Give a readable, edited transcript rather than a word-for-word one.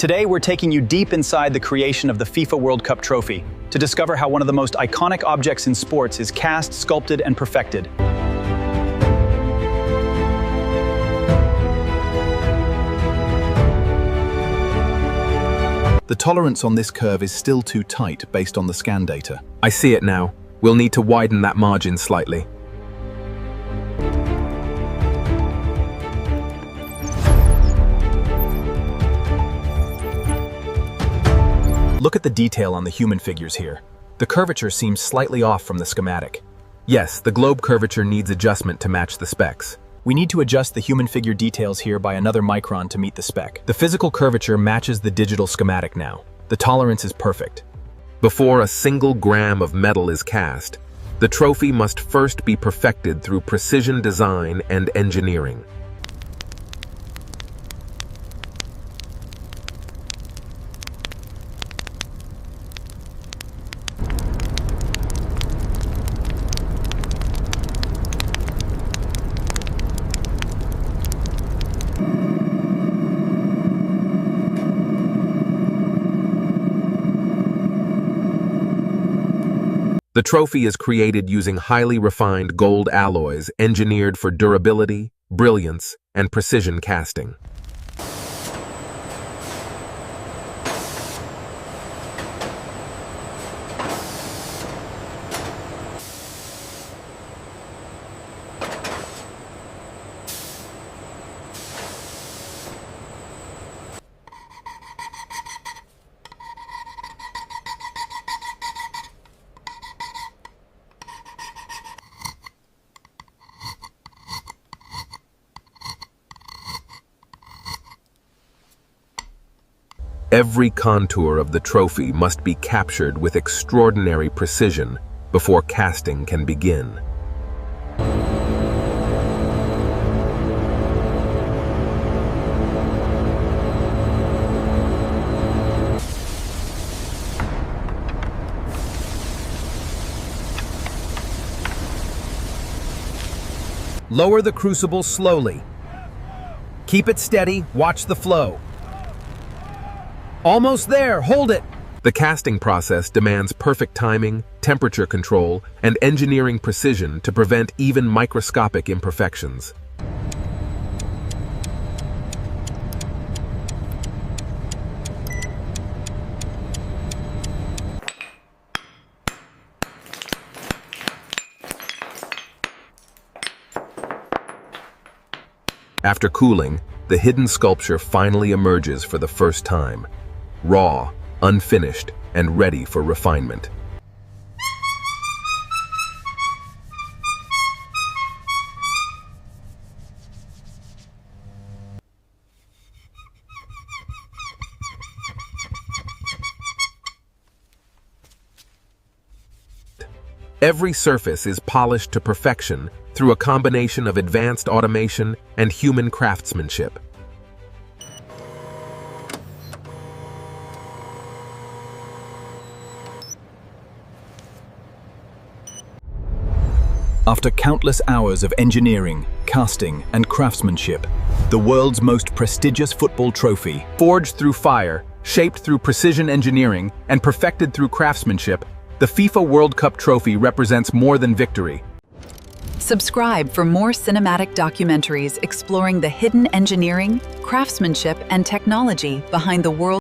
Today, we're taking you deep inside the creation of the FIFA World Cup Trophy to discover how one of the most iconic objects in sports is cast, sculpted, and perfected. The tolerance on this curve is still too tight based on the scan data. I see it now. We'll need to widen that margin slightly. Look at the detail on the human figures here. The curvature seems slightly off from the schematic. Yes, the globe curvature needs adjustment to match the specs. We need to adjust the human figure details here by another micron to meet the spec. The physical curvature matches the digital schematic now. The tolerance is perfect. Before a single gram of metal is cast, the trophy must first be perfected through precision design and engineering. The trophy is created using highly refined gold alloys engineered for durability, brilliance, and precision casting. Every contour of the trophy must be captured with extraordinary precision before casting can begin. Lower the crucible slowly. Keep it steady, watch the flow. Almost there, hold it! The casting process demands perfect timing, temperature control, and engineering precision to prevent even microscopic imperfections. After cooling, the hidden sculpture finally emerges for the first time. Raw, unfinished, and ready for refinement. Every surface is polished to perfection through a combination of advanced automation and human craftsmanship. After countless hours of engineering, casting, and craftsmanship, the world's most prestigious football trophy, Forged through fire, shaped through precision engineering, and perfected through craftsmanship, the FIFA World Cup Trophy represents more than victory. Subscribe for more cinematic documentaries exploring the hidden engineering, craftsmanship, and technology behind the world.